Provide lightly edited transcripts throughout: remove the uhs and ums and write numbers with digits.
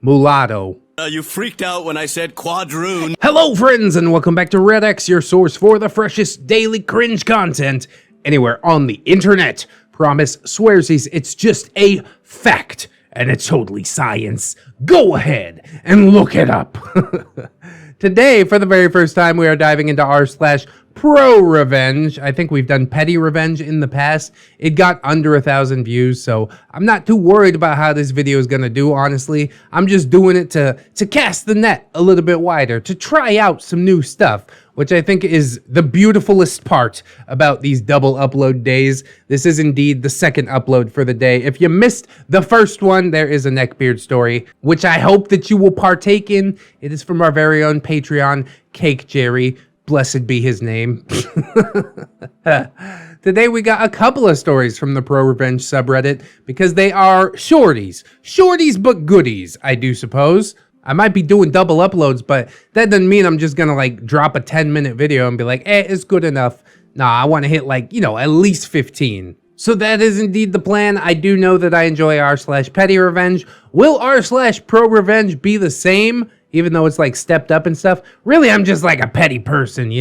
mulatto. You freaked out when I said quadroon. Hello friends and welcome back to ReddX, your source for the freshest daily cringe content anywhere on the internet. Promise, swearsies, it's just a fact and it's totally science. Go ahead and look it up. Today, for the very first time, we are diving into r/ProRevenge. I think we've done petty revenge in the past. It got under 1,000 views, so I'm not too worried about how this video is gonna do, honestly. I'm just doing it to cast the net a little bit wider, to try out some new stuff, which I think is the beautifulest part about these double upload days. This is indeed the second upload for the day. If you missed the first one, there is a Neckbeard story, which I hope that you will partake in. It is from our very own Patreon, Cake Jerry. Blessed be his name. Today we got a couple of stories from the ProRevenge subreddit because they are shorties. Shorties but goodies, I do suppose. I might be doing double uploads, but that doesn't mean I'm just gonna like drop a 10-minute video and be like, it's good enough. Nah, I wanna hit like, at least 15. So that is indeed the plan. I do know that I enjoy r/petty revenge. Will r/ProRevenge be the same? Even though it's like stepped up and stuff? Really, I'm just like a petty person,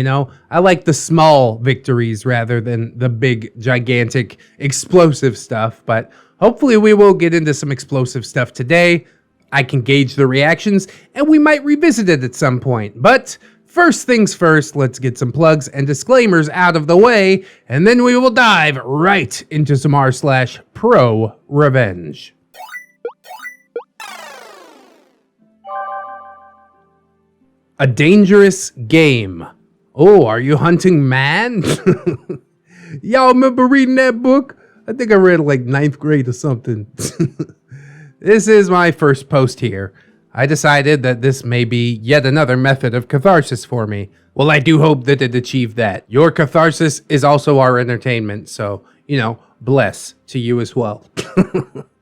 I like the small victories rather than the big, gigantic, explosive stuff. But hopefully we will get into some explosive stuff today. I can gauge the reactions, and we might revisit it at some point. But first things first, let's get some plugs and disclaimers out of the way, and then we will dive right into some r/ProRevenge. A dangerous game. Oh, are you hunting man? Y'all remember reading that book? I think I read it like 9th grade or something. This is my first post here. I decided that this may be yet another method of catharsis for me. Well, I do hope that it achieved that. Your catharsis is also our entertainment, so, bless to you as well.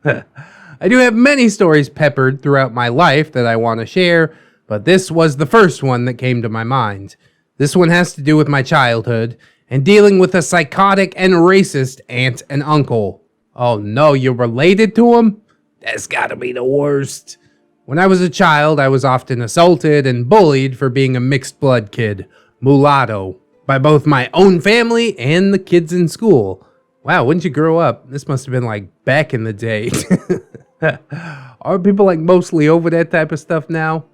I do have many stories peppered throughout my life that I want to share, but this was the first one that came to my mind. This one has to do with my childhood and dealing with a psychotic and racist aunt and uncle. Oh no, you're related to him? That's gotta be the worst. When I was a child, I was often assaulted and bullied for being a mixed blood kid, mulatto, by both my own family and the kids in school. Wow, when did you grow up? This must have been like back in the day. Are people like mostly over that type of stuff now?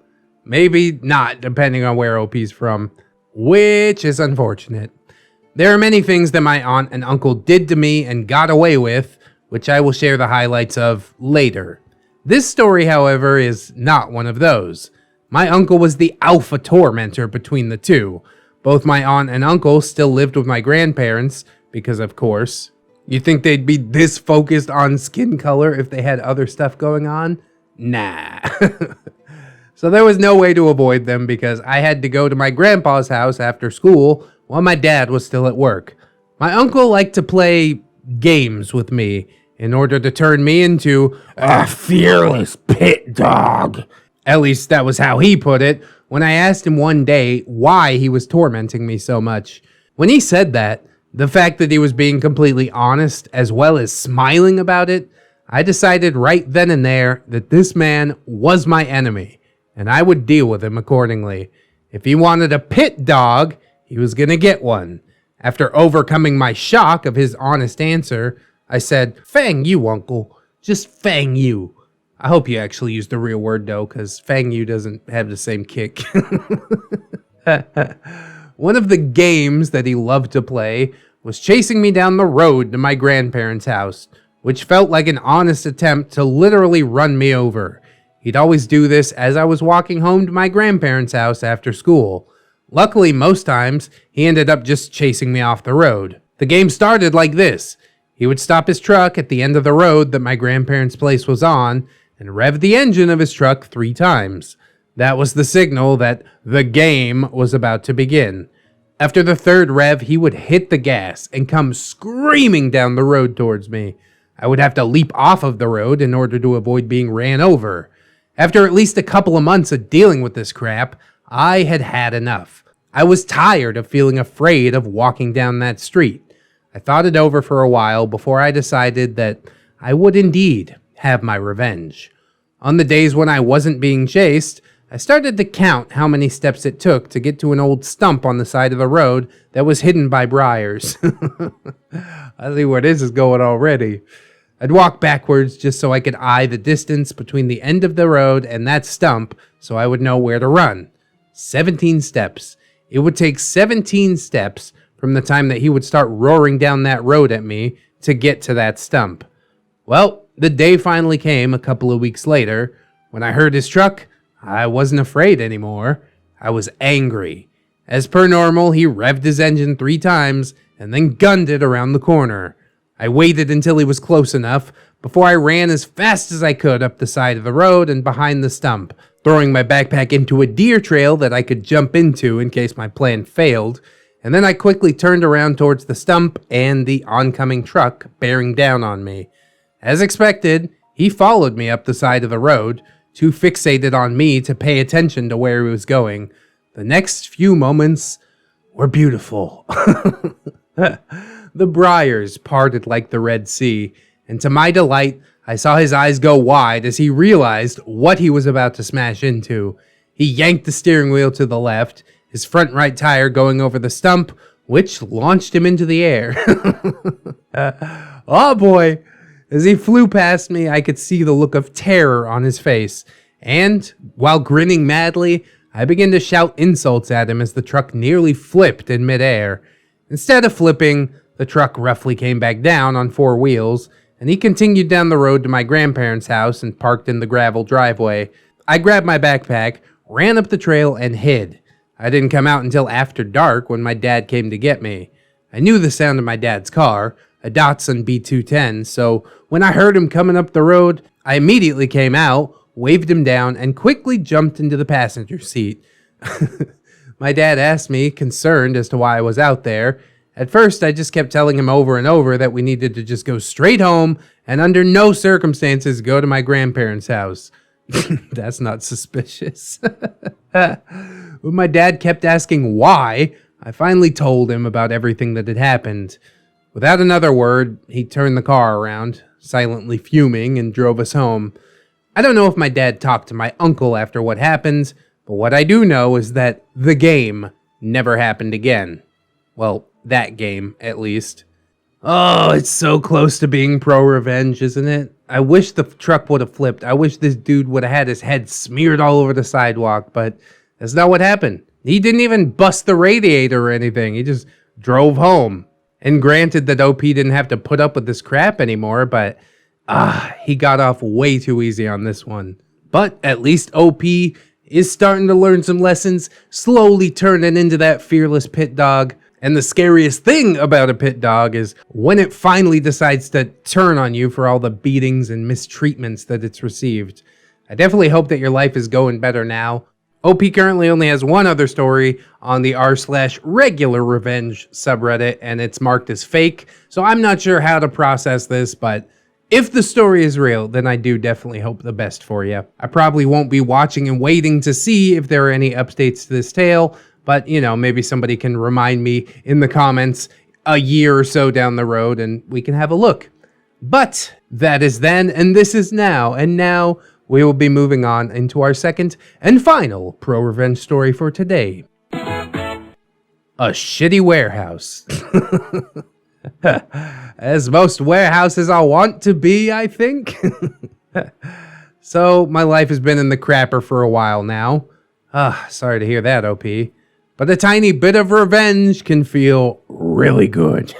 Maybe not, depending on where OP's from, which is unfortunate. There are many things that my aunt and uncle did to me and got away with, which I will share the highlights of later. This story, however, is not one of those. My uncle was the alpha tormentor between the two. Both my aunt and uncle still lived with my grandparents, because of course. You think they'd be this focused on skin color if they had other stuff going on? Nah. So there was no way to avoid them because I had to go to my grandpa's house after school while my dad was still at work. My uncle liked to play games with me in order to turn me into a fearless pit dog. At least that was how he put it when I asked him one day why he was tormenting me so much. When he said that, the fact that he was being completely honest as well as smiling about it, I decided right then and there that this man was my enemy and I would deal with him accordingly. If he wanted a pit dog, he was gonna get one. After overcoming my shock of his honest answer, I said, "Fang you, uncle. Just fang you." I hope you actually used the real word though, because fang you doesn't have the same kick. One of the games that he loved to play was chasing me down the road to my grandparents' house, which felt like an honest attempt to literally run me over. He'd always do this as I was walking home to my grandparents' house after school. Luckily, most times, he ended up just chasing me off the road. The game started like this. He would stop his truck at the end of the road that my grandparents' place was on and rev the engine of his truck 3 times. That was the signal that the game was about to begin. After the 3rd rev, he would hit the gas and come screaming down the road towards me. I would have to leap off of the road in order to avoid being ran over. After at least a couple of months of dealing with this crap, I had had enough. I was tired of feeling afraid of walking down that street. I thought it over for a while before I decided that I would indeed have my revenge. On the days when I wasn't being chased, I started to count how many steps it took to get to an old stump on the side of the road that was hidden by briars. I see where this is going already. I'd walk backwards just so I could eye the distance between the end of the road and that stump so I would know where to run. 17 steps. It would take 17 steps from the time that he would start roaring down that road at me to get to that stump. Well, the day finally came a couple of weeks later. When I heard his truck, I wasn't afraid anymore. I was angry. As per normal, he revved his engine 3 times and then gunned it around the corner. I waited until he was close enough before I ran as fast as I could up the side of the road and behind the stump, throwing my backpack into a deer trail that I could jump into in case my plan failed, and then I quickly turned around towards the stump and the oncoming truck bearing down on me. As expected, he followed me up the side of the road, too fixated on me to pay attention to where he was going. The next few moments were beautiful. The briars parted like the Red Sea, and to my delight, I saw his eyes go wide as he realized what he was about to smash into. He yanked the steering wheel to the left, his front right tire going over the stump, which launched him into the air. Oh boy! As he flew past me, I could see the look of terror on his face, and, while grinning madly, I began to shout insults at him as the truck nearly flipped in midair. Instead of flipping, the truck roughly came back down on 4 wheels, and he continued down the road to my grandparents' house and parked in the gravel driveway. I grabbed my backpack, ran up the trail, and hid. I didn't come out until after dark when my dad came to get me. I knew the sound of my dad's car, a Datsun B210, so when I heard him coming up the road, I immediately came out, waved him down, and quickly jumped into the passenger seat. My dad asked me, concerned as to why I was out there. At first, I just kept telling him over and over that we needed to just go straight home and under no circumstances go to my grandparents' house. That's not suspicious. When my dad kept asking why, I finally told him about everything that had happened. Without another word, he turned the car around, silently fuming, and drove us home. I don't know if my dad talked to my uncle after what happened, but what I do know is that the game never happened again. Well, that game, at least. Oh, it's so close to being ProRevenge, isn't it? I wish the truck would have flipped. I wish this dude would have had his head smeared all over the sidewalk, but that's not what happened. He didn't even bust the radiator or anything. He just drove home. And granted that OP didn't have to put up with this crap anymore, but he got off way too easy on this one. But at least OP is starting to learn some lessons, slowly turning into that fearless pit dog. And the scariest thing about a pit dog is when it finally decides to turn on you for all the beatings and mistreatments that it's received. I definitely hope that your life is going better now. OP currently only has one other story on the r/regular revenge subreddit, and it's marked as fake, so I'm not sure how to process this, but if the story is real, then I do definitely hope the best for you. I probably won't be watching and waiting to see if there are any updates to this tale, but, you know, maybe somebody can remind me in the comments a year or so down the road, and we can have a look. But that is then, and this is now, and now we will be moving on into our second and final ProRevenge story for today. A shitty warehouse. As most warehouses I want to be, I think. So, my life has been in the crapper for a while now. Sorry to hear that, OP. But a tiny bit of revenge can feel really good.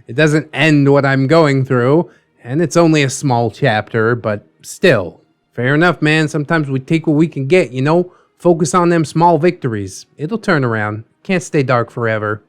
It doesn't end what I'm going through, and it's only a small chapter, but still. Fair enough, man. Sometimes we take what we can get, you know? Focus on them small victories. It'll turn around. Can't stay dark forever.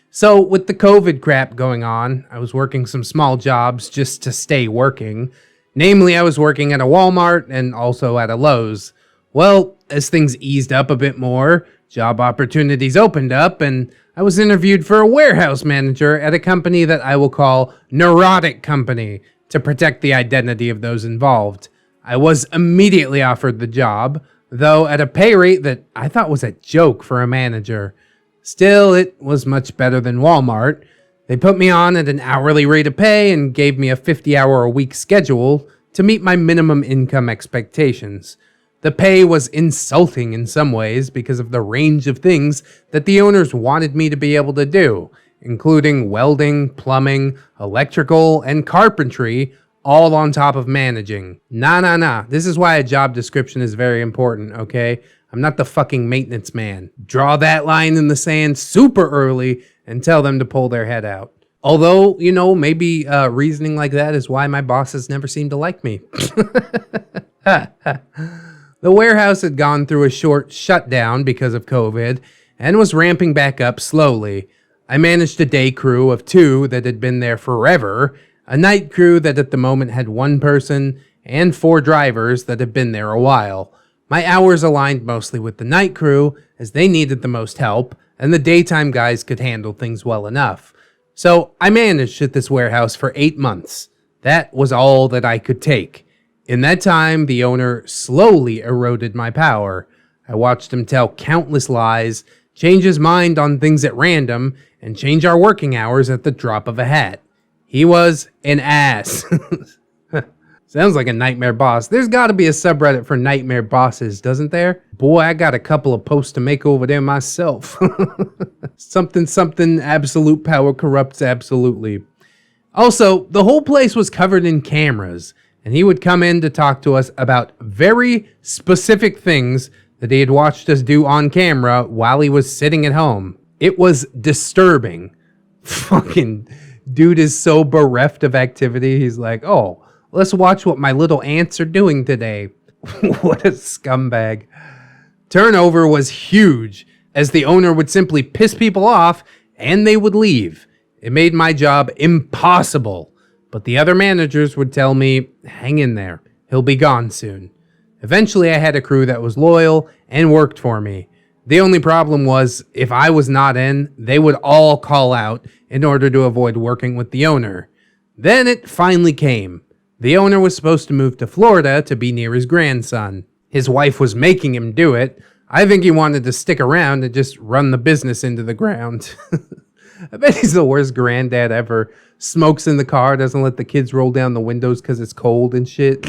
So, with the COVID crap going on, I was working some small jobs just to stay working. Namely, I was working at a Walmart and also at a Lowe's. Well, as things eased up a bit more, job opportunities opened up, and I was interviewed for a warehouse manager at a company that I will call Neurotic Company to protect the identity of those involved. I was immediately offered the job, though at a pay rate that I thought was a joke for a manager. Still, it was much better than Walmart. They put me on at an hourly rate of pay and gave me a 50-hour-a-week schedule to meet my minimum income expectations. The pay was insulting in some ways because of the range of things that the owners wanted me to be able to do, including welding, plumbing, electrical, and carpentry, all on top of managing. Nah. This is why a job description is very important, okay? I'm not the fucking maintenance man. Draw that line in the sand super early and tell them to pull their head out. Although, maybe reasoning like that is why my bosses never seem to like me. The warehouse had gone through a short shutdown because of COVID and was ramping back up slowly. I managed a day crew of 2 that had been there forever, a night crew that at the moment had 1 person, and 4 drivers that had been there a while. My hours aligned mostly with the night crew as they needed the most help, and the daytime guys could handle things well enough. So I managed at this warehouse for 8 months. That was all that I could take. In that time, the owner slowly eroded my power. I watched him tell countless lies, change his mind on things at random, and change our working hours at the drop of a hat. He was an ass. Sounds like a nightmare boss. There's got to be a subreddit for nightmare bosses, doesn't there? Boy, I got a couple of posts to make over there myself. Something, absolute power corrupts absolutely. Also, the whole place was covered in cameras, and he would come in to talk to us about very specific things that he had watched us do on camera while he was sitting at home. It was disturbing. Fucking dude is so bereft of activity. He's like, oh, let's watch what my little ants are doing today. What a scumbag. Turnover was huge, as the owner would simply piss people off and they would leave. It made my job impossible. But the other managers would tell me, hang in there, he'll be gone soon. Eventually I had a crew that was loyal and worked for me. The only problem was, if I was not in, they would all call out in order to avoid working with the owner. Then it finally came. The owner was supposed to move to Florida to be near his grandson. His wife was making him do it. I think he wanted to stick around and just run the business into the ground. I bet he's the worst granddad ever. Smokes in the car, doesn't let the kids roll down the windows because it's cold and shit.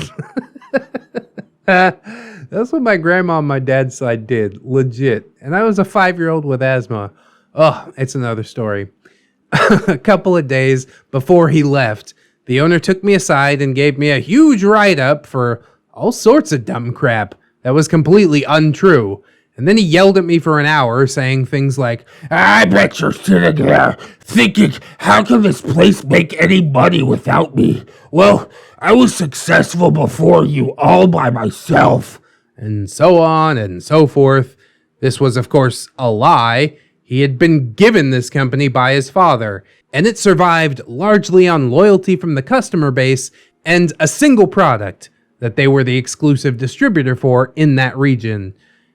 That's what my grandma on my dad's side did, legit. And I was a 5-year-old with asthma. Oh, it's another story. A couple of days before he left, the owner took me aside and gave me a huge write-up for all sorts of dumb crap that was completely untrue. And then he yelled at me for an hour, saying things like, I bet you're sitting there thinking, how can this place make any money without me? Well, I was successful before you all by myself. And so on and so forth. This was, of course, a lie. He had been given this company by his father, and it survived largely on loyalty from the customer base and a single product that they were the exclusive distributor for in that region.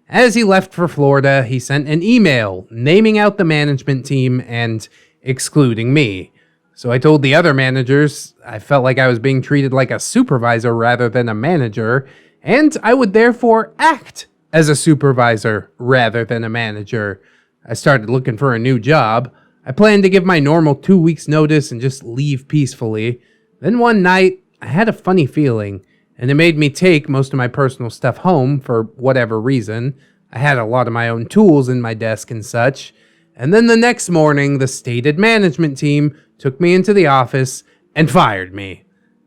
As he left for Florida, he sent an email naming out the management team and excluding me. So I told the other managers I felt like I was being treated like a supervisor rather than a manager, and I would therefore act as a supervisor rather than a manager. I started looking for a new job. I planned to give my normal 2 weeks notice and just leave peacefully. Then one night, I had a funny feeling, and it made me take most of my personal stuff home for whatever reason. I had a lot of my own tools in my desk and such. And then the next morning, the stated management team took me into the office and fired me.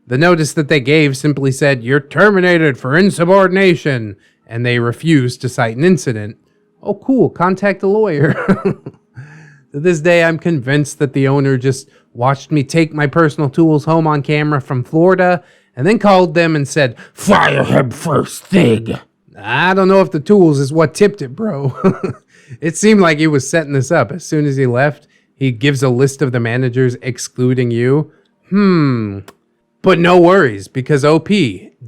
The notice that they gave simply said, "You're terminated for insubordination," and they refused to cite an incident. Oh, cool, contact a lawyer. To this day, I'm convinced that the owner just watched me take my personal tools home on camera from Florida and then called them and said, "Fire him first thing." I don't know if the tools is what tipped it, bro. It seemed like he was setting this up. As soon as he left, he gives a list of the managers excluding you. But no worries, because OP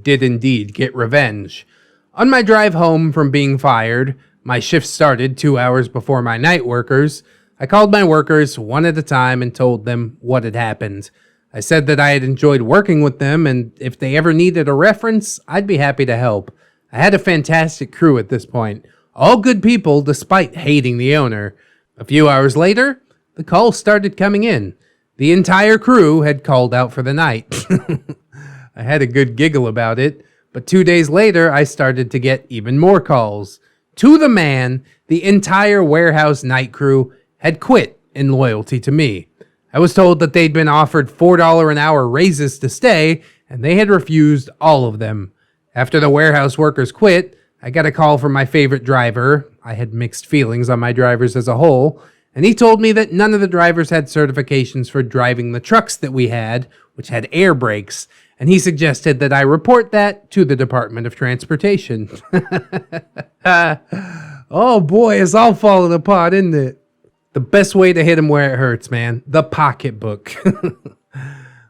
did indeed get revenge. On my drive home from being fired, my shift started 2 hours before my night workers. I called my workers one at a time and told them what had happened. I said that I had enjoyed working with them, and if they ever needed a reference, I'd be happy to help. I had a fantastic crew at this point. All good people, despite hating the owner. A few hours later, the calls started coming in. The entire crew had called out for the night. I had a good giggle about it, but 2 days later, I started to get even more calls. To the man, the entire warehouse night crew had quit in loyalty to me. I was told that they'd been offered $4 an hour raises to stay, and they had refused all of them. After the warehouse workers quit, I got a call from my favorite driver. I had mixed feelings on my drivers as a whole, and he told me that none of the drivers had certifications for driving the trucks that we had, which had air brakes, and he suggested that I report that to the Department of Transportation. Oh boy, it's all falling apart, isn't it? The best way to hit him where it hurts, man. The pocketbook.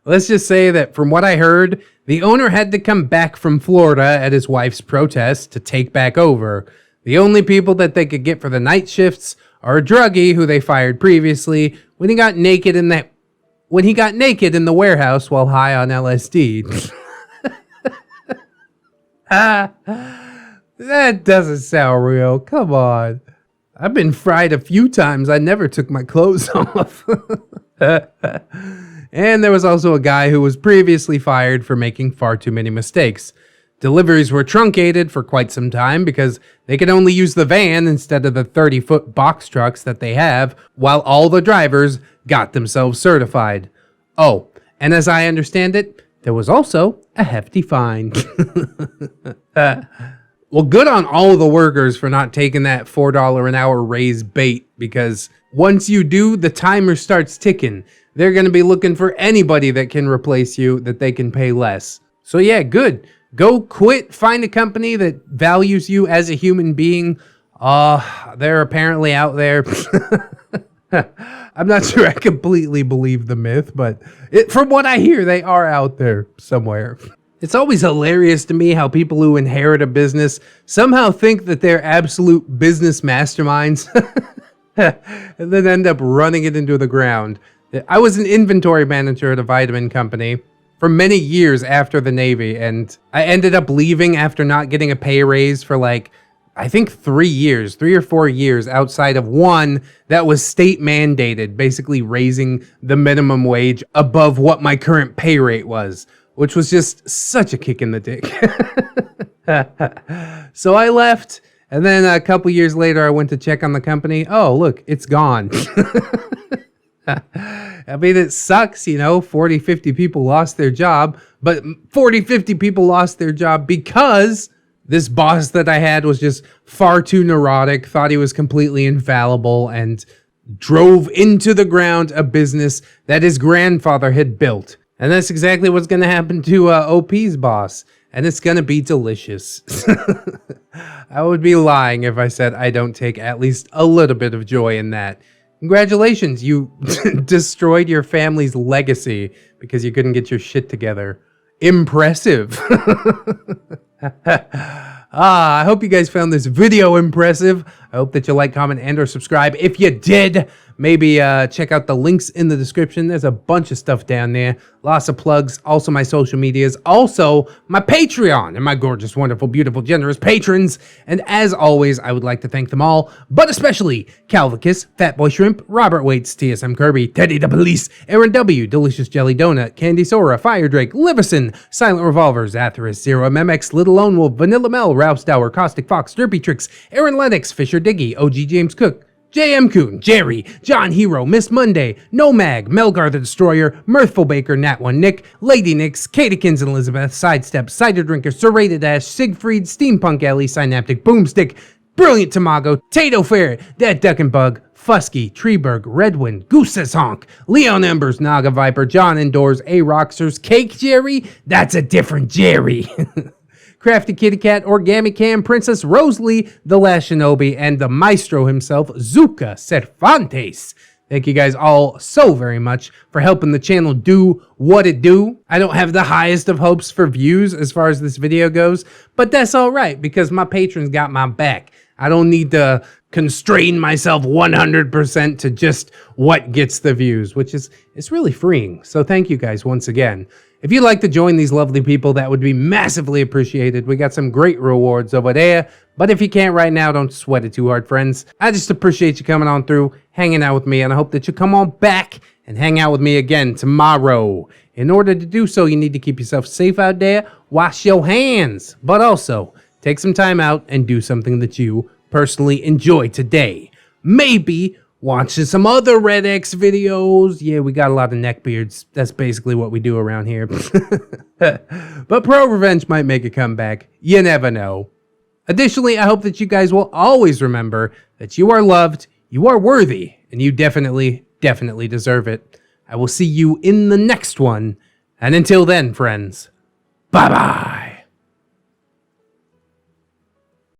Let's just say that from what I heard, the owner had to come back from Florida at his wife's protest to take back over. The only people that they could get for the night shifts are a druggie who they fired previously when he got naked in the warehouse while high on LSD. That doesn't sound real. Come on. I've been fried a few times. I never took my clothes off. And there was also a guy who was previously fired for making far too many mistakes. Deliveries were truncated for quite some time because they could only use the van instead of the 30-foot box trucks that they have, while all the drivers got themselves certified. Oh, and as I understand it, there was also a hefty fine. Well, good on all of the workers for not taking that $4 an hour raise bait, because once you do, the timer starts ticking. They're going to be looking for anybody that can replace you that they can pay less. So yeah, good. Go quit, find a company that values you as a human being. They're apparently out there. I'm not sure I completely believe the myth, but from what I hear, they are out there somewhere. It's always hilarious to me how people who inherit a business somehow think that they're absolute business masterminds and then end up running it into the ground. I was an inventory manager at a vitamin company for many years after the Navy, and I ended up leaving after not getting a pay raise for I think 3 or 4 years outside of one that was state mandated, basically raising the minimum wage above what my current pay rate was, which was just such a kick in the dick. So I left, and then a couple years later, I went to check on the company. Oh, look, it's gone. I mean, it sucks, 40, 50 people lost their job, but 40, 50 people lost their job because this boss that I had was just far too neurotic, thought he was completely infallible, and drove into the ground a business that his grandfather had built. And that's exactly what's going to happen to OP's boss. And it's going to be delicious. I would be lying if I said I don't take at least a little bit of joy in that. Congratulations, you destroyed your family's legacy because you couldn't get your shit together. Impressive. I hope you guys found this video impressive. I hope that you like, comment, and or subscribe. If you did, maybe check out the links in the description. There's a bunch of stuff down there. Lots of plugs. Also my social medias. Also my Patreon and my gorgeous, wonderful, beautiful, generous patrons. And as always, I would like to thank them all, but especially Calvicus, Fatboy Shrimp, Robert Waits, TSM Kirby, Teddy the Police, Aaron W, Delicious Jelly Donut, Candy Sora, Fire Drake, Liverson, Silent Revolvers, Atheris, Zero MMX, Little Lone Wolf, Vanilla Mel, Ralph Stour, Caustic Fox, Derpy Tricks, Aaron Lennox, Fisher Diggy, OG James Cook, J.M. Coon, Jerry, John Hero, Miss Monday, Nomag, Melgar the Destroyer, Mirthful Baker, Nat One Nick, Lady Nix, Katykins and Elizabeth, Sidestep, Cider Drinker, Serrated Ash, Siegfried, Steampunk Alley, Synaptic Boomstick, Brilliant Tamago, Tato Ferret, That Duck and Bug, Fusky, Treeberg, Redwind, Goose Says Honk, Leon Embers, Naga Viper, John Indoors, A-Roxers, Cake Jerry, that's a different Jerry. Crafty Kitty Cat, Origami Cam, Princess Rosalie, The Last Shinobi, and the maestro himself, Zuka Cervantes. Thank you guys all so very much for helping the channel do what it do. I don't have the highest of hopes for views as far as this video goes, but that's all right because my patrons got my back. I don't need to constrain myself 100% to just what gets the views, which is it's really freeing. So thank you guys once again. If you'd like to join these lovely people, that would be massively appreciated. We got some great rewards over there. But if you can't right now, don't sweat it too hard, friends. I just appreciate you coming on through, hanging out with me, and I hope that you come on back and hang out with me again tomorrow. In order to do so, you need to keep yourself safe out there, wash your hands, but also take some time out and do something that you personally enjoy today. Maybe watching some other ReddX videos. Yeah, we got a lot of neckbeards. That's basically what we do around here. But ProRevenge might make a comeback. You never know. Additionally, I hope that you guys will always remember that you are loved, you are worthy, and you definitely deserve it. I will see you in the next one. And until then, friends, bye-bye.